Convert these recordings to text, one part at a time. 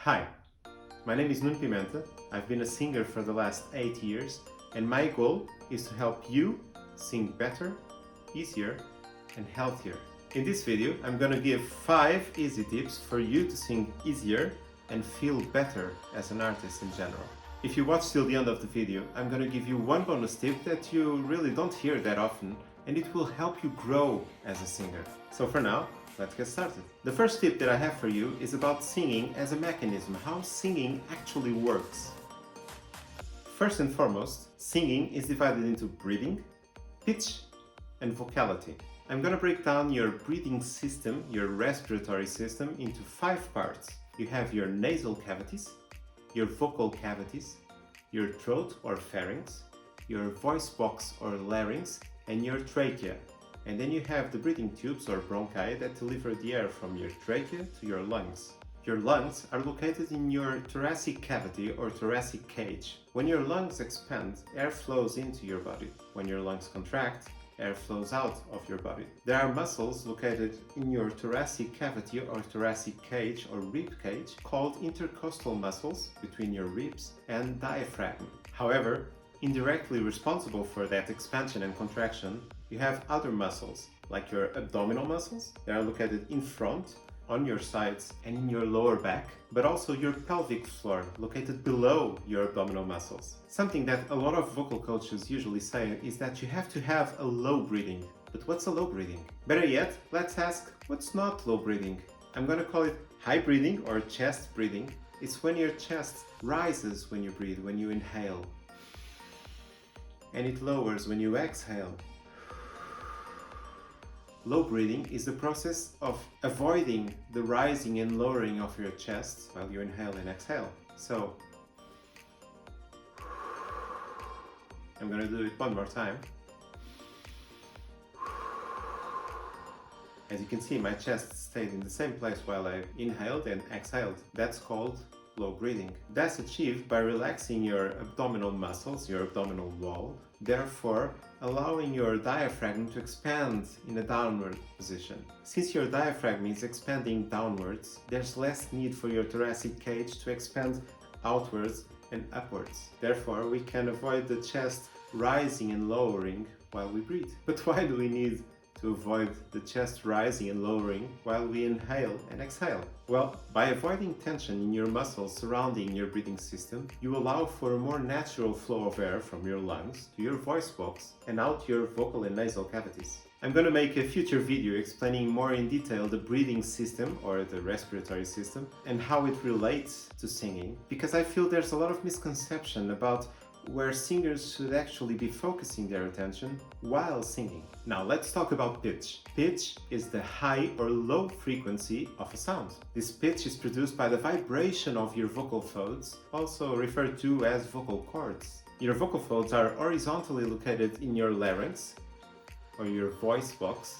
Hi, my name is Nuno Pimenta. I've been a singer for the last 8 years, and my goal is to help you sing better, easier, and healthier. In this video, I'm gonna give 5 easy tips for you to sing easier and feel better as an artist in general. If you watch till the end of the video, I'm gonna give you one bonus tip that you really don't hear that often, and it will help you grow as a singer. So for now, let's get started. The first tip that I have for you is about singing as a mechanism, how singing actually works. First and foremost, singing is divided into breathing, pitch, and vocality. I'm gonna break down your breathing system, your respiratory system, into 5 parts. You have your nasal cavities, your vocal cavities, your throat or pharynx, your voice box or larynx, and your trachea. And then you have the breathing tubes or bronchi that deliver the air from your trachea to your lungs. Your lungs are located in your thoracic cavity or thoracic cage. When your lungs expand, air flows into your body. When your lungs contract, air flows out of your body. There are muscles located in your thoracic cavity or thoracic cage or rib cage called intercostal muscles between your ribs and diaphragm. However, indirectly responsible for that expansion and contraction, you have other muscles, like your abdominal muscles. They are located in front, on your sides, and in your lower back, but also your pelvic floor, located below your abdominal muscles. Something that a lot of vocal coaches usually say is that you have to have a low breathing. But what's a low breathing? Better yet, let's ask, what's not low breathing? I'm gonna call it high breathing or chest breathing. It's when your chest rises when you breathe, when you inhale, and it lowers when you exhale. Low breathing is the process of avoiding the rising and lowering of your chest while you inhale and exhale. So, I'm gonna do it one more time. As you can see, my chest stayed in the same place while I inhaled and exhaled. That's called low breathing. That's achieved by relaxing your abdominal muscles, your abdominal wall, therefore allowing your diaphragm to expand in a downward position. Since your diaphragm is expanding downwards, there's less need for your thoracic cage to expand outwards and upwards. Therefore, we can avoid the chest rising and lowering while we breathe. But why do we need to avoid the chest rising and lowering while we inhale and exhale? Well, by avoiding tension in your muscles surrounding your breathing system, you allow for a more natural flow of air from your lungs to your voice box and out your vocal and nasal cavities. I'm gonna make a future video explaining more in detail the breathing system or the respiratory system and how it relates to singing, because I feel there's a lot of misconception about where singers should actually be focusing their attention while singing. Now let's talk about pitch. Pitch is the high or low frequency of a sound. This pitch is produced by the vibration of your vocal folds, also referred to as vocal cords. Your vocal folds are horizontally located in your larynx or your voice box,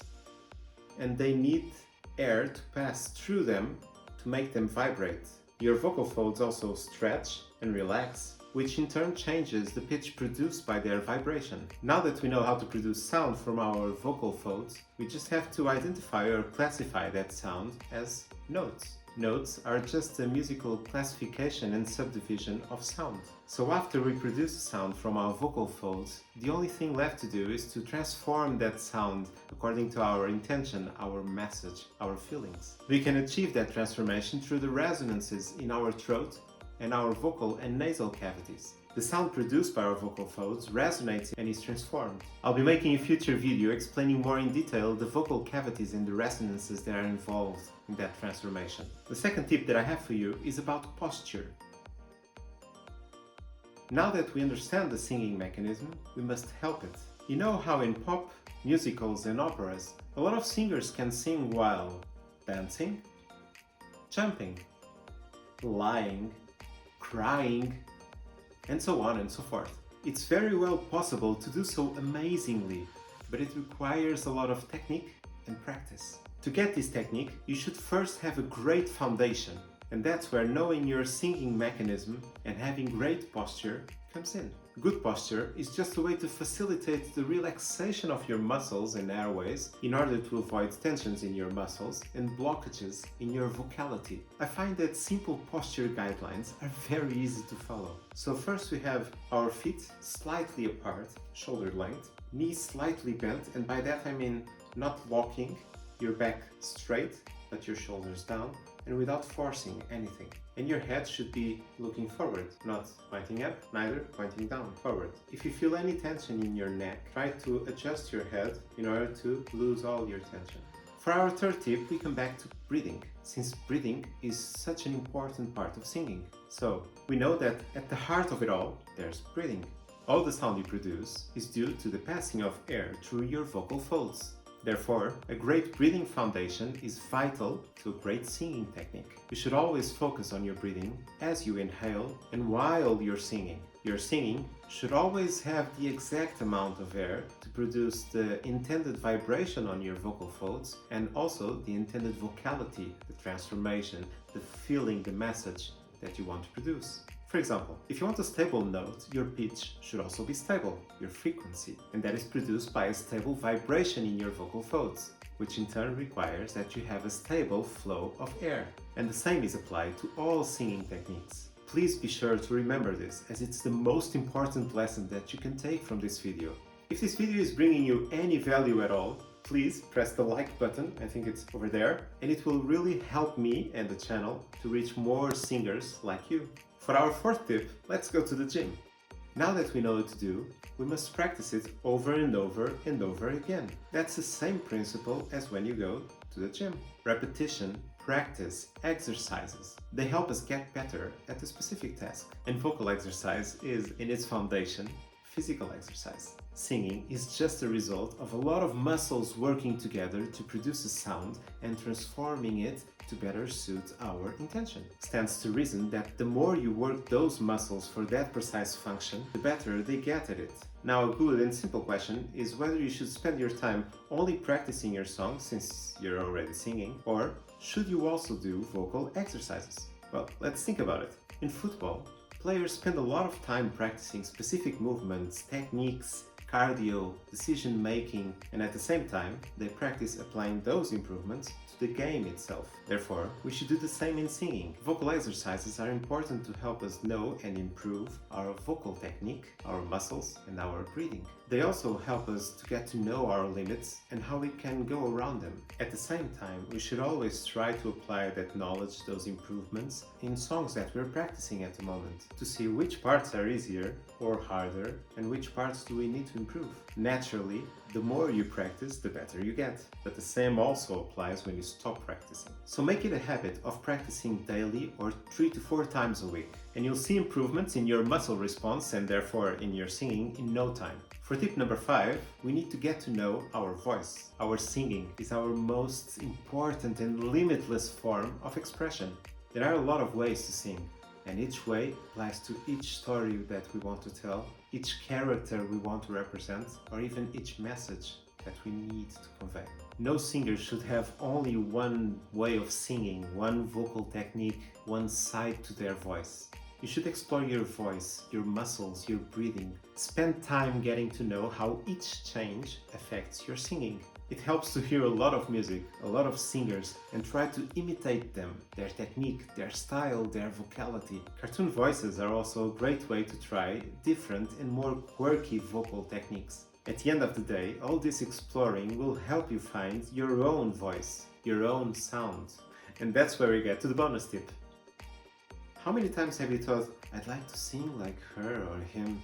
and they need air to pass through them to make them vibrate. Your vocal folds also stretch and relax, which in turn changes the pitch produced by their vibration. Now that we know how to produce sound from our vocal folds, we just have to identify or classify that sound as notes. Notes are just a musical classification and subdivision of sound. So after we produce a sound from our vocal folds, the only thing left to do is to transform that sound according to our intention, our message, our feelings. We can achieve that transformation through the resonances in our throat and our vocal and nasal cavities. The sound produced by our vocal folds resonates and is transformed. I'll be making a future video explaining more in detail the vocal cavities and the resonances that are involved in that transformation. The second tip that I have for you is about posture. Now that we understand the singing mechanism, we must help it. You know how in pop, musicals and operas, a lot of singers can sing while dancing, jumping, lying, crying, and so on and so forth. It's very well possible to do so amazingly, but it requires a lot of technique and practice. To get this technique, you should first have a great foundation, and that's where knowing your singing mechanism and having great posture comes in. Good posture is just a way to facilitate the relaxation of your muscles and airways in order to avoid tensions in your muscles and blockages in your vocality. I find that simple posture guidelines are very easy to follow. So first we have our feet slightly apart, shoulder length, knees slightly bent, and by that I mean not locking, your back straight, but your shoulders down, and without forcing anything. And your head should be looking forward, not pointing up, neither pointing down, forward. If you feel any tension in your neck, try to adjust your head in order to lose all your tension. For our third tip, we come back to breathing, since breathing is such an important part of singing. So, we know that at the heart of it all, there's breathing. All the sound you produce is due to the passing of air through your vocal folds. Therefore, a great breathing foundation is vital to a great singing technique. You should always focus on your breathing as you inhale and while you're singing. Your singing should always have the exact amount of air to produce the intended vibration on your vocal folds and also the intended vocality, the transformation, the feeling, the message that you want to produce. For example, if you want a stable note, your pitch should also be stable, your frequency, and that is produced by a stable vibration in your vocal folds, which in turn requires that you have a stable flow of air. And the same is applied to all singing techniques. Please be sure to remember this, as it's the most important lesson that you can take from this video. If this video is bringing you any value at all, please press the like button, I think it's over there, and it will really help me and the channel to reach more singers like you. For our fourth tip, let's go to the gym. Now that we know what to do, we must practice it over and over and over again. That's the same principle as when you go to the gym. Repetition, practice, exercises. They help us get better at a specific task. And vocal exercise is, in its foundation, physical exercise. Singing is just a result of a lot of muscles working together to produce a sound and transforming it to better suit our intention. Stands to reason that the more you work those muscles for that precise function, the better they get at it. Now, a good and simple question is whether you should spend your time only practicing your song since you're already singing, or should you also do vocal exercises? Well, let's think about it. In football, players spend a lot of time practicing specific movements, techniques, cardio, decision making, and at the same time, they practice applying those improvements to the game itself. Therefore, we should do the same in singing. Vocal exercises are important to help us know and improve our vocal technique, our muscles, and our breathing. They also help us to get to know our limits and how we can go around them. At the same time, we should always try to apply that knowledge, those improvements, in songs that we're practicing at the moment, to see which parts are easier or harder and which parts do we need to improve. Naturally, the more you practice, the better you get. But the same also applies when you stop practicing. So make it a habit of practicing daily or 3 to 4 times a week, and you'll see improvements in your muscle response and therefore in your singing in no time. For tip number 5, we need to get to know our voice. Our singing is our most important and limitless form of expression. There are a lot of ways to sing, and each way applies to each story that we want to tell, each character we want to represent, or even each message that we need to convey. No singer should have only one way of singing, one vocal technique, one side to their voice. You should explore your voice, your muscles, your breathing. Spend time getting to know how each change affects your singing. It helps to hear a lot of music, a lot of singers, and try to imitate them, their technique, their style, their vocality. Cartoon voices are also a great way to try different and more quirky vocal techniques. At the end of the day, all this exploring will help you find your own voice, your own sound. And that's where we get to the bonus tip. How many times have you thought, I'd like to sing like her or him?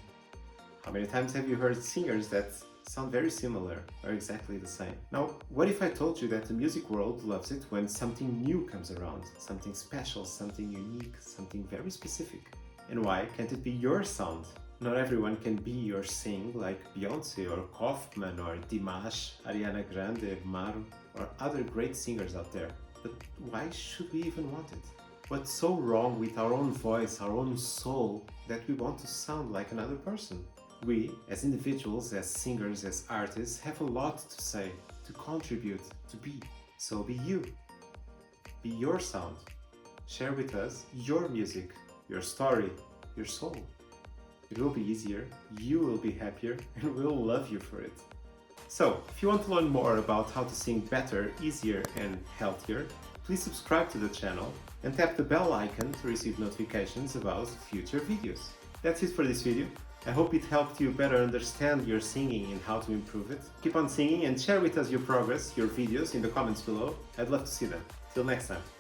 How many times have you heard singers that sound very similar or exactly the same? Now, what if I told you that the music world loves it when something new comes around, something special, something unique, something very specific? And why can't it be your sound? Not everyone can be or sing like Beyoncé or Kaufman or Dimash, Ariana Grande, Maru, or other great singers out there. But why should we even want it? What's so wrong with our own voice, our own soul, that we want to sound like another person? We, as individuals, as singers, as artists, have a lot to say, to contribute, to be. So be you. Be your sound. Share with us your music, your story, your soul. it will be easier, you will be happier, and we'll love you for it. So, if you want to learn more about how to sing better, easier, and healthier, please subscribe to the channel and tap the bell icon to receive notifications about future videos. That's it for this video. I hope it helped you better understand your singing and how to improve it. Keep on singing and share with us your progress, your videos in the comments below. I'd love to see them. Till next time.